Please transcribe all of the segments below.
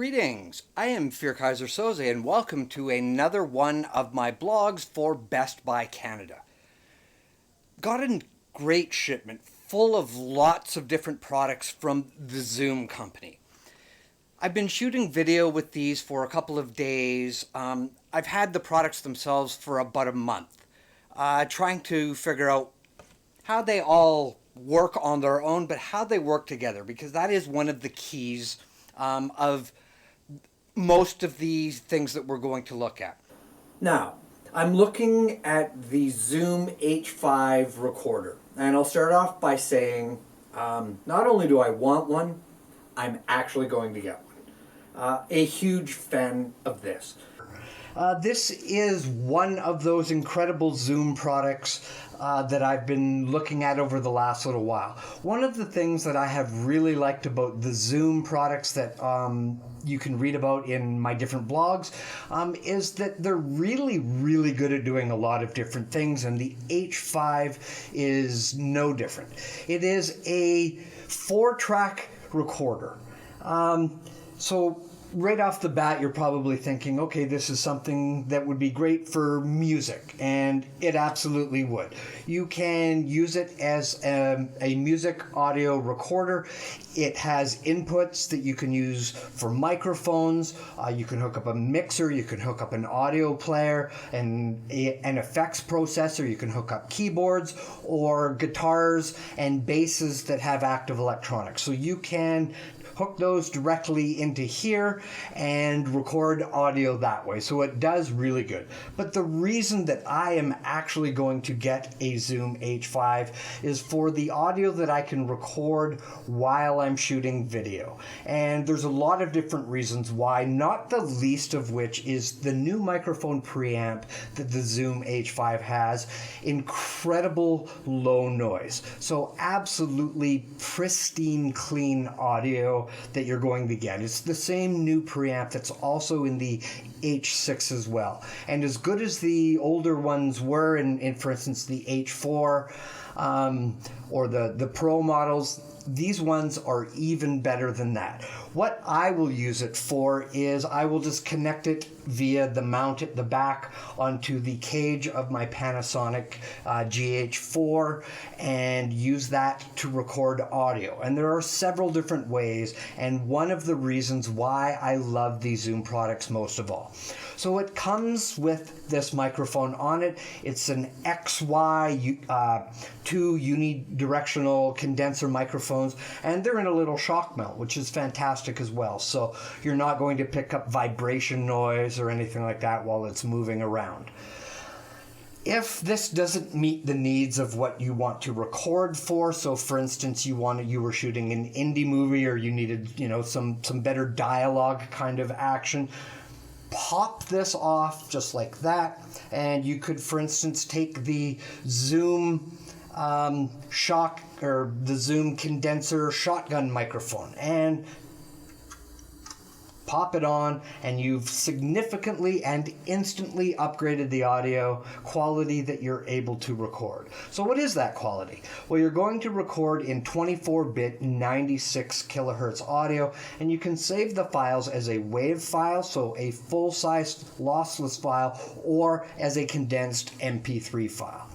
Greetings, I am Fear Kaiser Soze and welcome to another one of my blogs for Best Buy Canada. Got a great shipment full of lots of different products from the Zoom company. I've been shooting video with these for a couple of days. I've had the products themselves for about a month, trying to figure out how they all work on their own, but how they work together, because that is one of the keys of most of these things that we're going to look at. Now, I'm looking at the Zoom H5 recorder, and I'll start off by saying not only do I want one, I'm actually going to get one. A huge fan of this. This is one of those incredible Zoom products that I've been looking at over the last little while. One of the things that I have really liked about the Zoom products that you can read about in my different blogs is that they're really good at doing a lot of different things, and the H5 is no different. It is a 4-track recorder. So right off the bat, you're probably thinking, okay, this is something that would be great for music, and it absolutely would. You can use it as a music audio recorder. It has inputs that you can use for microphones. You can hook up a mixer, you can hook up an audio player, and an effects processor. You can hook up keyboards or guitars and basses that have active electronics. So you can hook those directly into here and record audio that way. So it does really good. But the reason that I am actually going to get a Zoom H5 is for the audio that I can record while I'm shooting video. And there's a lot of different reasons why, not the least of which is the new microphone preamp that the Zoom H5 has. Incredible low noise. So absolutely pristine, clean audio that you're going to get. It's the same new preamp that's also in the H6 as well. And as good as the older ones were, in for instance, the H4 or the Pro models, these ones are even better than that. What I will use it for is I will just connect it via the mount at the back onto the cage of my Panasonic GH4 and use that to record audio. And there are several different ways, and one of the reasons why I love these Zoom products most of all. So it comes with this microphone on it. It's an XY, 2 unidirectional condenser microphones, and they're in a little shock mount, which is fantastic as well. So you're not going to pick up vibration noise or anything like that while it's moving around. If this doesn't meet the needs of what you want to record for, so for instance you were shooting an indie movie, or you needed some better dialogue kind of action, pop this off just like that, and you could, for instance, take the Zoom shock or the Zoom condenser shotgun microphone and pop it on, and you've significantly and instantly upgraded the audio quality that you're able to record. So what is that quality? Well, you're going to record in 24-bit 96 kilohertz audio, and you can save the files as a WAV file, so a full-size lossless file, or as a condensed MP3 file.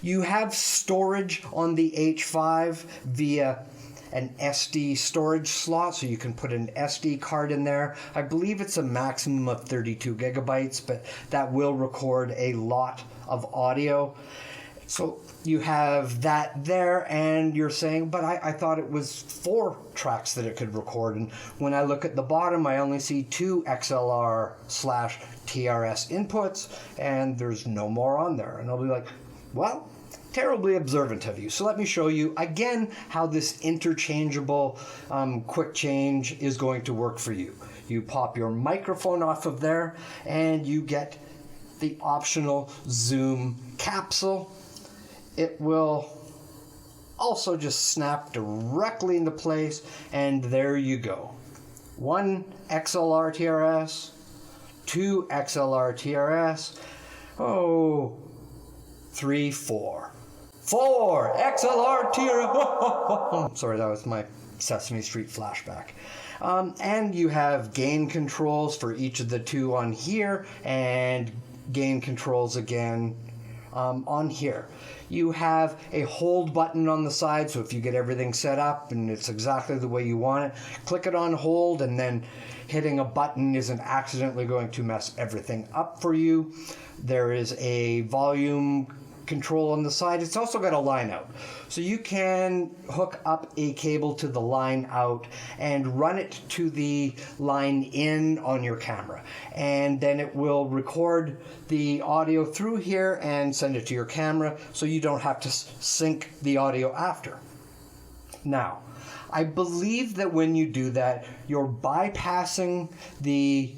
You have storage on the H5 via an SD storage slot, so you can put an SD card in there. I believe it's a maximum of 32 gigabytes, but that will record a lot of audio. So you have that there, and you're saying, but I thought it was 4 tracks that it could record. And when I look at the bottom, I only see 2 XLR/TRS inputs, and there's no more on there. And I'll be like, well, terribly observant of you. So let me show you again how this interchangeable quick change is going to work for you. You pop your microphone off of there, and you get the optional Zoom capsule. It will also just snap directly into place, and there you go. 1 XLR TRS, 2 XLR TRS, 3, 4. 4 XLR. Sorry, that was my Sesame Street flashback. And you have gain controls for each of the two on here, and gain controls again on here. You have a hold button on the side, so if you get everything set up and it's exactly the way you want it, click it on hold, and then hitting a button isn't accidentally going to mess everything up for you. There is a volume control on the side. It's also got a line out, so you can hook up a cable to the line out and run it to the line in on your camera, and then it will record the audio through here and send it to your camera, so you don't have to sync the audio after. Now, I believe that when you do that, you're bypassing the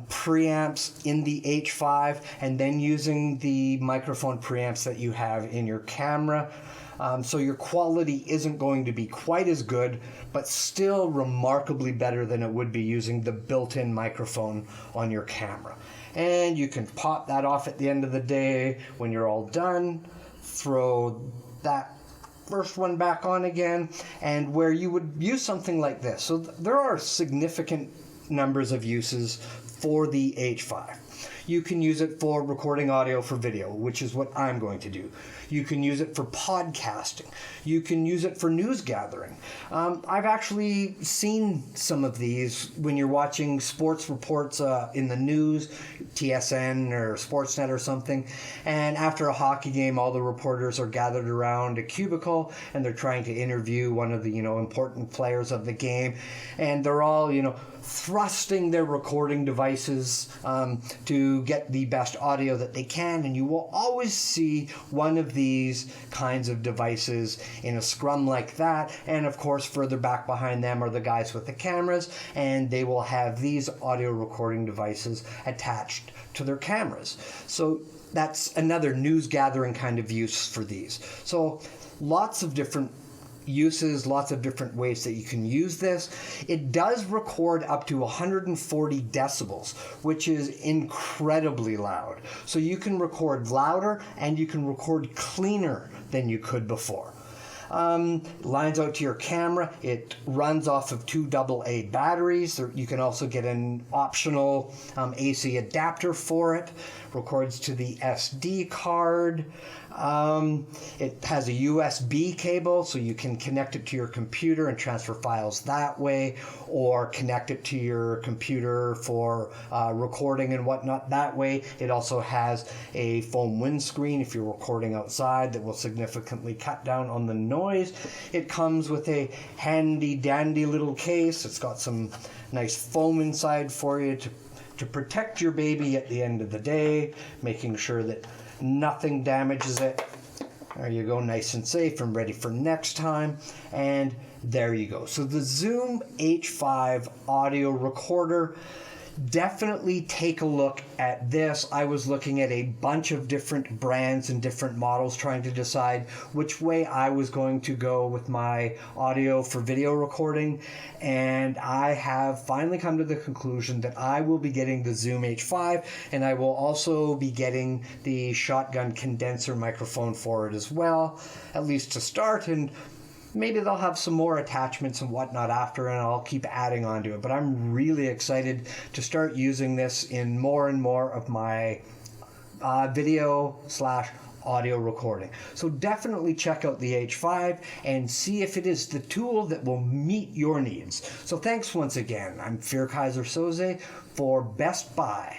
preamps in the H5 and then using the microphone preamps that you have in your camera. So your quality isn't going to be quite as good, but still remarkably better than it would be using the built-in microphone on your camera. And you can pop that off at the end of the day when you're all done, throw that first one back on again, and where you would use something like this. So there are significant numbers of uses for the H5. You can use it for recording audio for video, which is what I'm going to do. You can use it for podcasting. You can use it for news gathering. I've actually seen some of these when you're watching sports reports in the news, TSN or Sportsnet or something, and after a hockey game, all the reporters are gathered around a cubicle and they're trying to interview one of the important players of the game, and they're all thrusting their recording devices to get the best audio that they can, and you will always see one of these kinds of devices in a scrum like that, and of course further back behind them are the guys with the cameras, and they will have these audio recording devices attached to their cameras. So that's another news gathering kind of use for these. So lots of different uses, lots of different ways that you can use this. It does record up to 140 decibels, which is incredibly loud. So you can record louder and you can record cleaner than you could before. Lines out to your camera. It runs off of 2 AA batteries. You can also get an optional AC adapter for it. Records to the SD card. It has a USB cable, so you can connect it to your computer and transfer files that way, or connect it to your computer for recording and whatnot that way. It also has a foam windscreen if you're recording outside that will significantly cut down on the noise. It comes with a handy dandy little case. It's got some nice foam inside for you to protect your baby at the end of the day, making sure that nothing damages it. There you go, nice and safe and ready for next time. And there you go. So the Zoom H5 audio recorder, definitely take a look at this. I was looking at a bunch of different brands and different models trying to decide which way I was going to go with my audio for video recording, and I have finally come to the conclusion that I will be getting the Zoom H5, and I will also be getting the shotgun condenser microphone for it as well, at least to start, and maybe they'll have some more attachments and whatnot after, and I'll keep adding on to it. But I'm really excited to start using this in more and more of my video/audio recording. So definitely check out the H5 and see if it is the tool that will meet your needs. So thanks once again. I'm Fear Kaiser Soze for Best Buy.